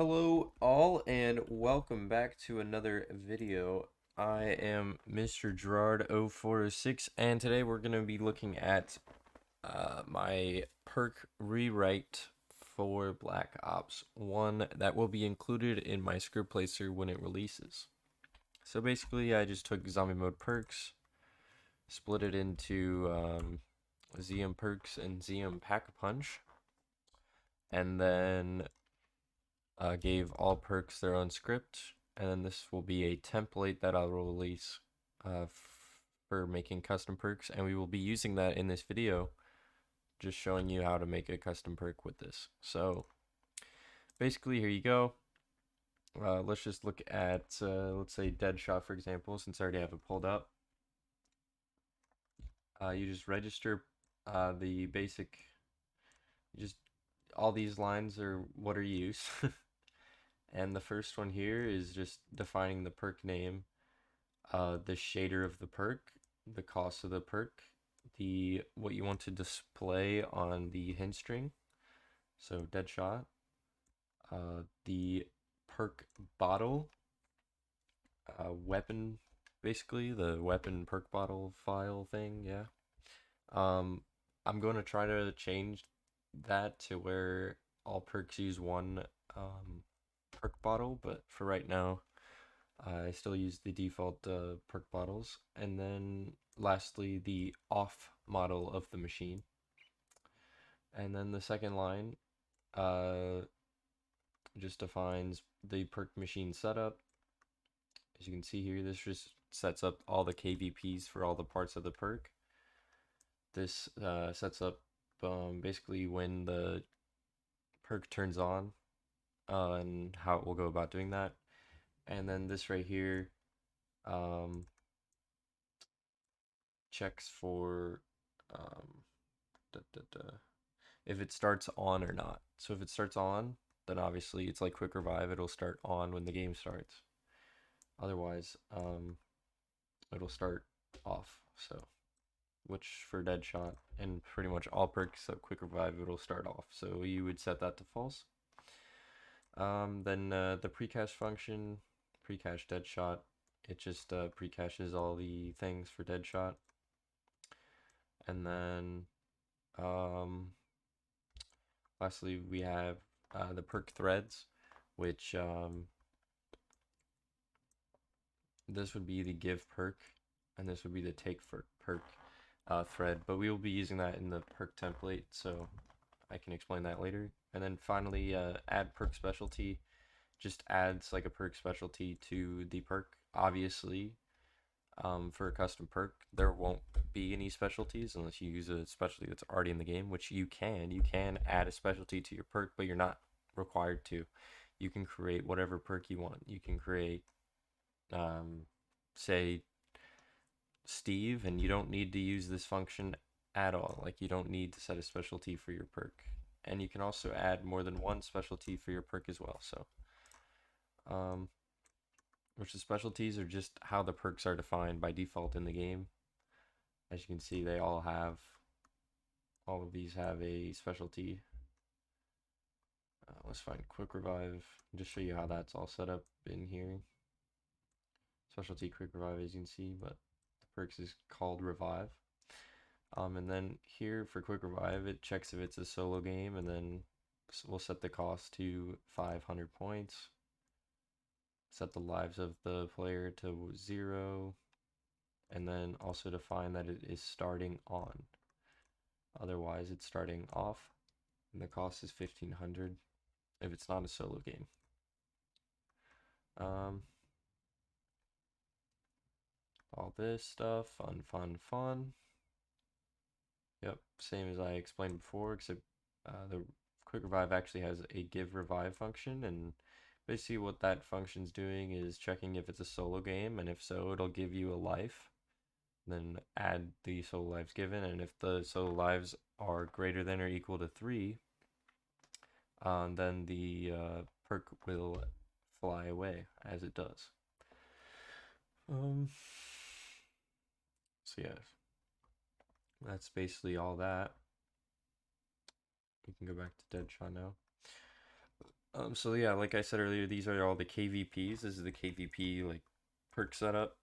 Hello all and welcome back to another video. I am Mr. Gerard0406 and today we're going to be looking at my perk rewrite for Black Ops 1 that will be included in my script placer when it releases. So basically I just took zombie mode perks, split it into ZM perks and ZM pack-a-punch, and then gave all perks their own script, and then this will be a template that I'll release uh, for making custom perks, and we will be using that in this video, just showing you how to make a custom perk with this. So basically, here you go. Let's just look at, let's say Deadshot, for example, since I already have it pulled up. You just register the basic, just all these lines are what are used. And the first one here is just defining the perk name, the shader of the perk, the cost of the perk, the what you want to display on the hint string, so Deadshot, the perk bottle, weapon, basically the weapon perk bottle file thing, yeah. I'm going to try to change that to where all perks use one perk bottle, but for right now, I still use the default perk bottles. And then lastly, the off model of the machine. And then the second line uh, just defines the perk machine setup. As you can see here, this just sets up all the KVPs for all the parts of the perk. This sets up basically when the perk turns on and how it will go about doing that. And then this right here um, checks for um, if it starts on or not. So if it starts on, then obviously it's like quick revive, it'll start on when the game starts. Otherwise, it'll start off. So, which for Deadshot and pretty much all perks except quick revive, it'll start off. So you would set that to false. Then the precache function, precache Deadshot, it just precaches all the things for Deadshot. And then lastly, we have the Perk Threads, which this would be the give perk, and this would be the take for perk thread. But we will be using that in the perk template, so I can explain that later. And then finally, add Perk Specialty. Just adds like a Perk Specialty to the perk. Obviously, for a custom perk, there won't be any specialties unless you use a specialty that's already in the game, which you can. You can add a specialty to your perk, but you're not required to. You can create whatever perk you want. You can create, say, Steve, and you don't need to use this function at all. Like, you don't need to set a specialty for your perk. And you can also add more than one specialty for your perk as well. So, which the specialties are just how the perks are defined by default in the game. As you can see, they all of these have a specialty. Let's find quick revive and just show you how that's all set up in here. Specialty quick revive, as you can see, but the perks is called revive. And then here for quick revive, it checks if it's a solo game, and then we'll set the cost to 500 points. Set the lives of the player to 0, and then also define that it is starting on. Otherwise, it's starting off, and the cost is 1500 if it's not a solo game. All this stuff, fun. Yep, same as I explained before, except the quick revive actually has a give revive function, and basically what that function's doing is checking if it's a solo game, and if so, it'll give you a life. Then add the solo lives given, and if the solo lives are greater than or equal to 3, then the perk will fly away, as it does. So yeah, that's basically all that. We can go back to Deadshot now. So yeah, like I said earlier, these are all the KVPs. This is the KVP like perk setup.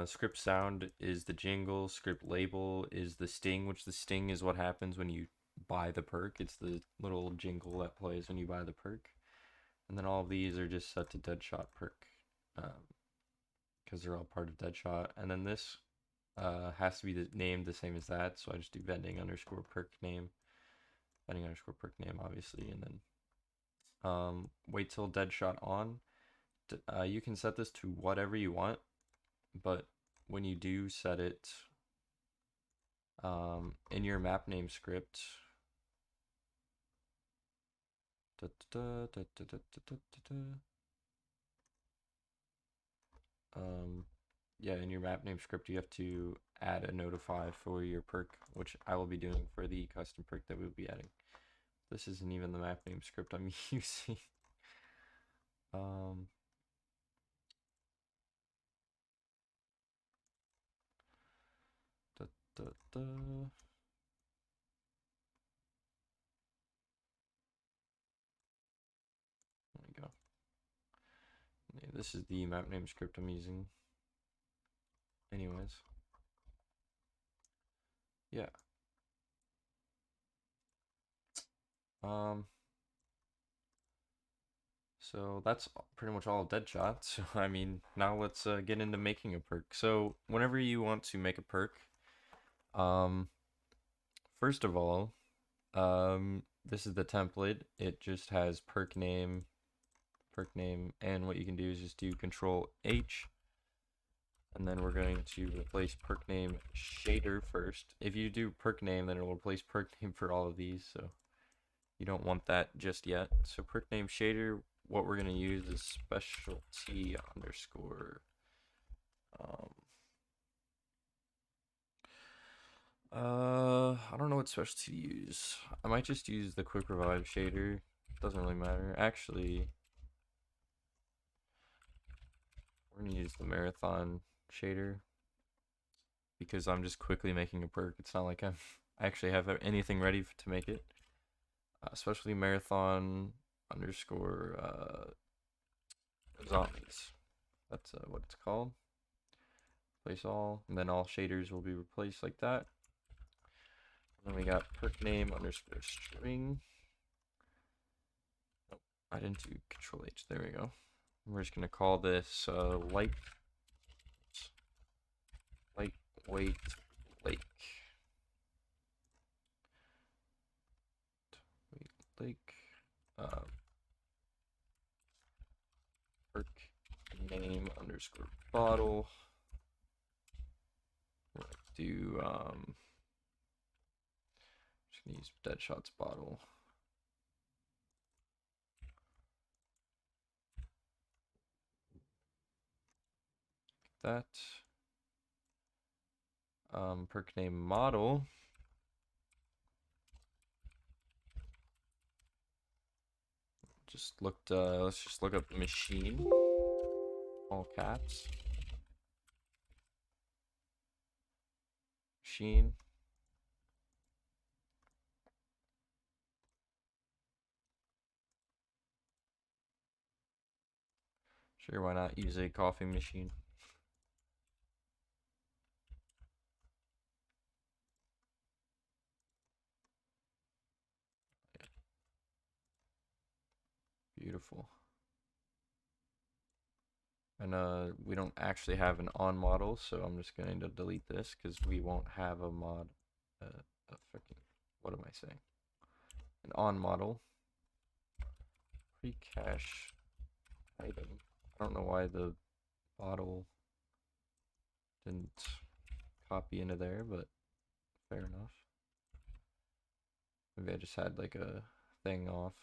Script sound is the jingle. Script label is the sting, which the sting is what happens when you buy the perk. It's the little jingle that plays when you buy the perk. And then all of these are just set to Deadshot perk, because they're all part of Deadshot. And then this has to be named the same as that, so I just do vending underscore perk name, vending underscore perk name, obviously, and then wait till Deadshot on. You can set this to whatever you want, but when you do set it in your map name script, da, da, da, da, da, da, da, yeah, in your map name script, you have to add a notify for your perk, which I will be doing for the custom perk that we'll be adding. This isn't even the map name script I'm using. Um, da, da, da. There we go. Yeah, this is the map name script I'm using. Anyways, yeah. Um, so that's pretty much all Deadshot. So I mean, now let's get into making a perk. So whenever you want to make a perk, um, first of all, this is the template. It just has perk name, and what you can do is just do Control H, and then we're going to replace perk name shader first. If you do perk name, then it'll replace perk name for all of these, so you don't want that just yet. So perk name shader, what we're going to use is specialty underscore. I don't know what specialty to use. I might just use the quick revive shader. Doesn't really matter. Actually, we're gonna use the marathon shader because I'm just quickly making a perk. It's not like I actually have anything ready to make it. Especially marathon underscore zombies. That's what it's called. Replace all, and then all shaders will be replaced like that. And then we got perk name underscore string. Oh, I didn't do Control H. There we go. We're just gonna call this lightweight lake. Lake. Perk name underscore bottle. We're gonna do just gonna use Deadshot's bottle. That. Perk name model. Let's just look up machine. All caps. Machine. Sure, why not use a coffee machine? Beautiful. And we don't actually have an on model, so I'm just going to delete this because we won't have a mod. A freaking, what am I saying? An on model. Pre-cache item. I don't know why the bottle didn't copy into there, but fair enough. Maybe I just had like a thing off.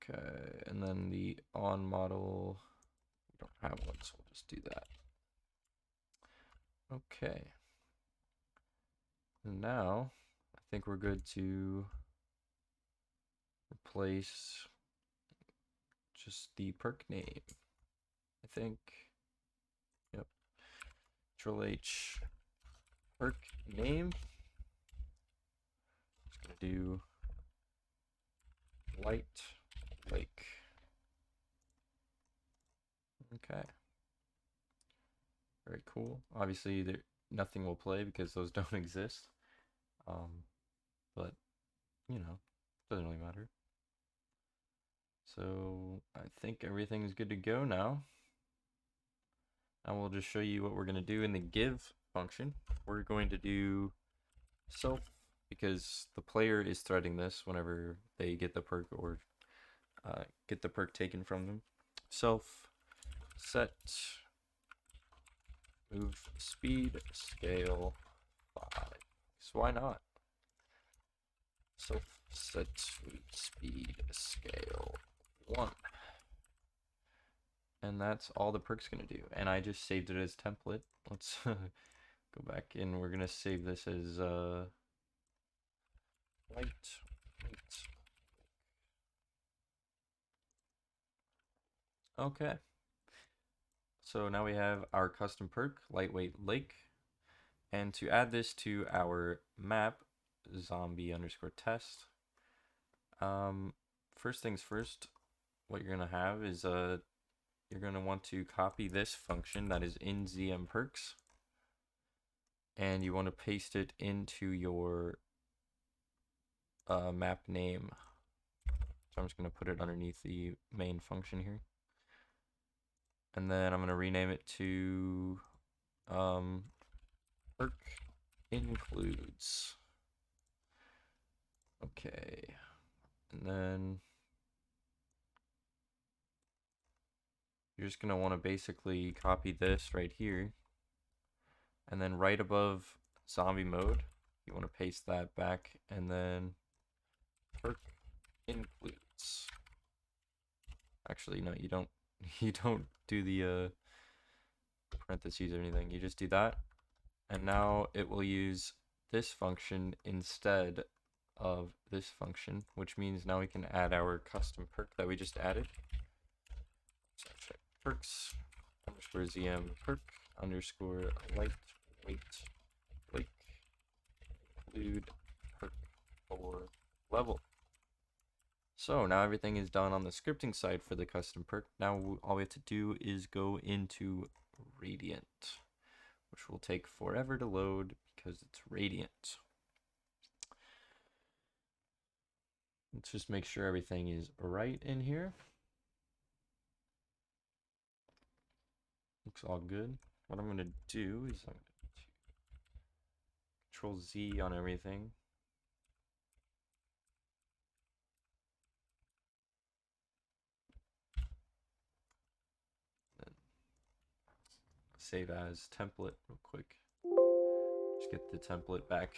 Okay, and then the on model, we don't have one, so we'll just do that. Okay. And now, I think we're good to replace just the perk name. I think, yep. Control H, perk name. Just gonna do light lake. Okay. Very cool. Obviously, nothing will play because those don't exist. But you know, doesn't really matter. So I think everything's good to go now. And we'll just show you what we're going to do in the give function. We're going to do self because the player is threading this whenever they get the perk or get the perk taken from them. Self set move speed scale 5. So why not? Self set move speed scale 1. And that's all the perk's gonna do. And I just saved it as template. Let's go back and we're gonna save this as light. Okay. So now we have our custom perk, lightweight lake. And to add this to our map, zombie_test. First things first, what you're gonna have is you're going to want to copy this function that is in ZM perks, and you want to paste it into your map name. So I'm just going to put it underneath the main function here, and then I'm going to rename it to perk includes. Okay, and then you're just going to want to basically copy this right here, and then right above zombie mode you want to paste that back, and then perk includes. Actually, no, you don't you don't do the parentheses or anything. You just do that, and now it will use this function instead of this function, which means now we can add our custom perk that we just added. So check perks underscore ZM perk underscore lightweight lake include perk for level. So now everything is done on the scripting side for the custom perk. Now all we have to do is go into Radiant, which will take forever to load because it's Radiant. Let's just make sure everything is right in here. Looks all good. What I'm going to do is I'm going to Control Z on everything. Then save as template real quick. Just get the template back.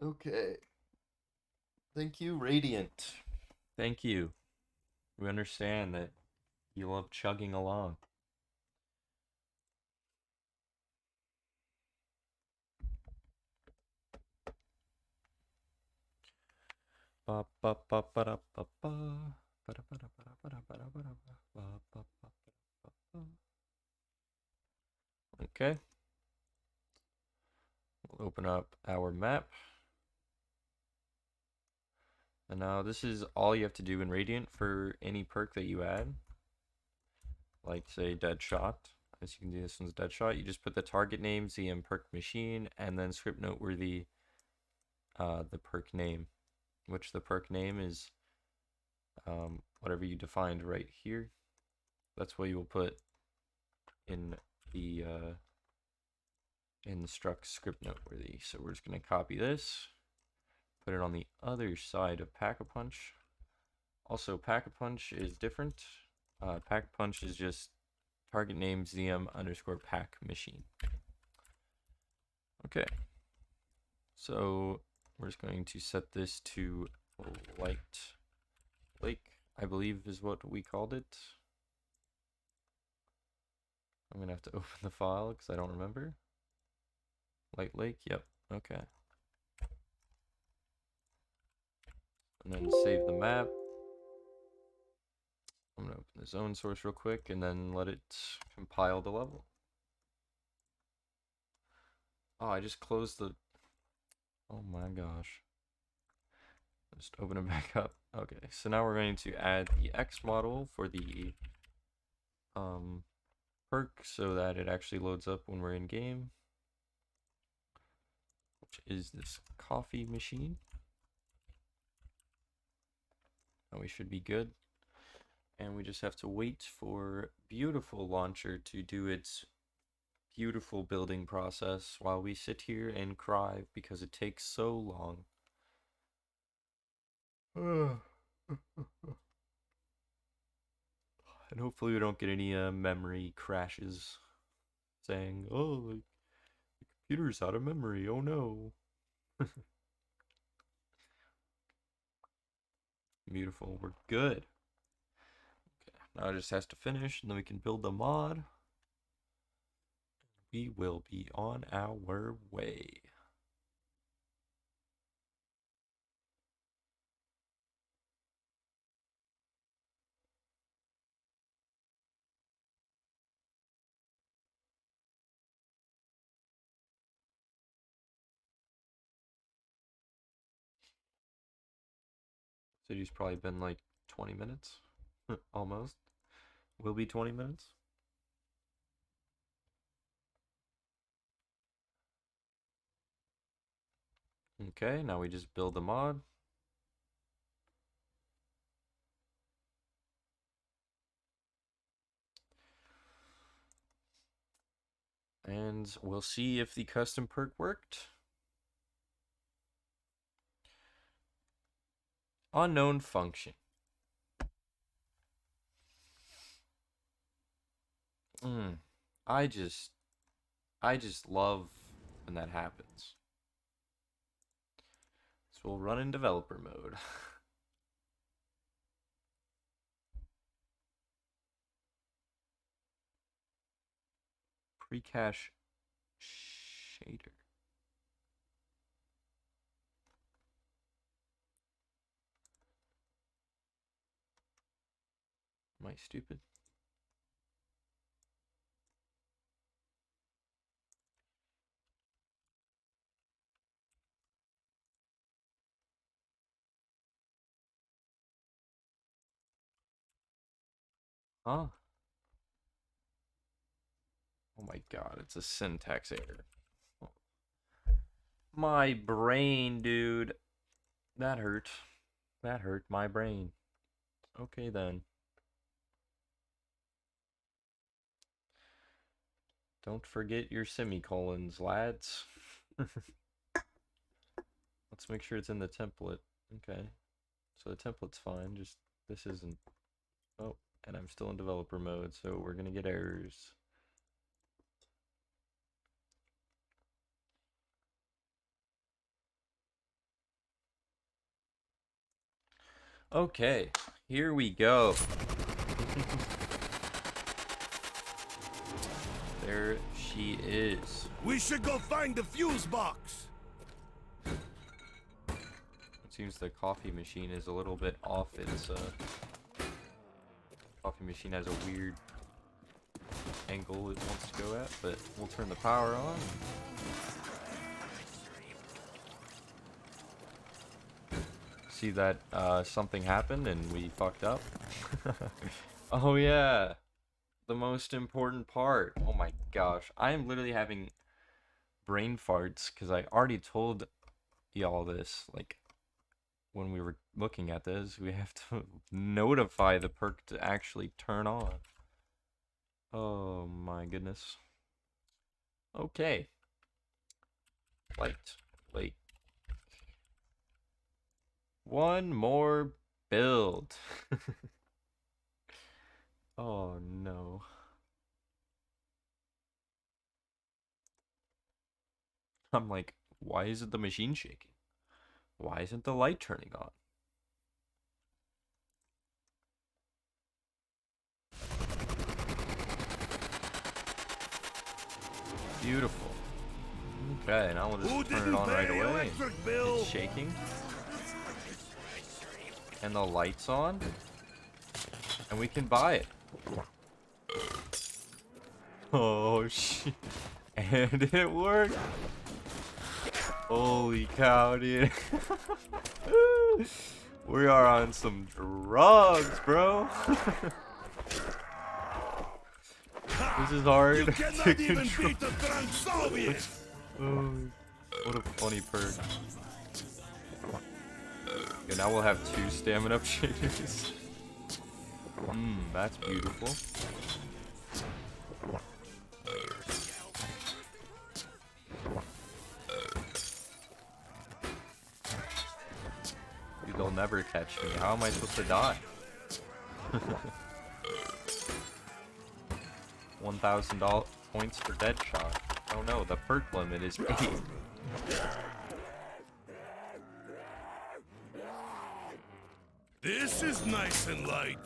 Okay. Thank you, Radiant. Thank you. We understand that you love chugging along. Okay. We'll open up our map. And now this is all you have to do in Radiant for any perk that you add. Like say dead shot. As you can do, this one's dead shot. You just put the target name, ZM perk machine, and then script noteworthy the perk name, which the perk name is whatever you defined right here. That's what you will put in the struct script noteworthy. So we're just gonna copy this, put it on the other side of Pack-a-Punch. Also, Pack-a-Punch is different. Pack-a-Punch is just target name ZM underscore pack machine. Okay, so we're just going to set this to light lake, I believe is what we called it. I'm gonna have to open the file because I don't remember. Light lake, yep, okay. And then save the map. I'm gonna open the zone source real quick and then let it compile the level. Oh, I just closed the, oh my gosh. Just open it back up. Okay, so now we're going to add the X model for the perk so that it actually loads up when we're in game, which is this coffee machine. And we should be good. And we just have to wait for beautiful launcher to do its beautiful building process while we sit here and cry because it takes so long. And hopefully we don't get any memory crashes saying, oh, the computer's out of memory, oh no. Beautiful, we're good. Okay, now it just has to finish and then we can build the mod. We will be on our way. City's probably been like 20 minutes. Almost. Will be 20 minutes. Okay, now we just build the mod. And we'll see if the custom perk worked. Unknown function. I just love when that happens. So we'll run in developer mode. Pre-cache shader. Am I stupid? Huh? Oh my god, it's a syntax error. My brain, dude. That hurt. That hurt my brain. Okay then. Don't forget your semicolons, lads. Let's make sure it's in the template. Okay. So the template's fine, just this isn't. Oh, and I'm still in developer mode, so we're gonna get errors. Okay, here we go. There she is. We should go find the fuse box. It seems the coffee machine is a little bit off its coffee machine has a weird angle it wants to go at, but we'll turn the power on. See that something happened and we fucked up. Oh yeah, the most important part. Oh my gosh, I am literally having brain farts because I already told y'all this, like when we were looking at this, we have to notify the perk to actually turn on. Oh my goodness. Okay. Light. Wait. One more build. Oh no. I'm like, why isn't the machine shaking? Why isn't the light turning on? Beautiful. Okay, now we'll just turn it on right away. It's shaking. And the light's on. And we can buy it. Oh shit. And it worked. Holy cow, dude. We are on some drugs, bro. This is hard You to cannot even control. beat the drunk Soviet! Oh, what a funny perk. Okay, now we'll have 2 stamina shaders. That's beautiful. Dude, they'll never catch me. How am I supposed to die? 1,000 points for dead shot. Oh no, the perk limit is 8. This is nice and light.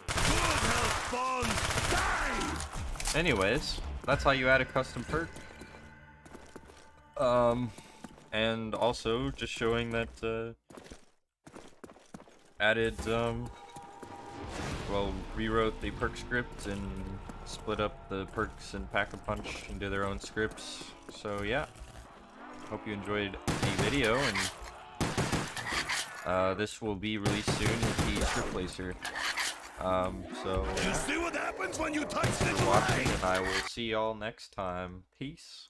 Good health bonds. Die! Anyways, that's how you add a custom perk. And also just showing that added well, rewrote the perk script and split up the perks and Pack-a-Punch into their own scripts. So yeah, hope you enjoyed the video, and this will be released soon with the script placer. So You see what happens when you touch the thanks for watching, light? and I will see y'all next time. Peace.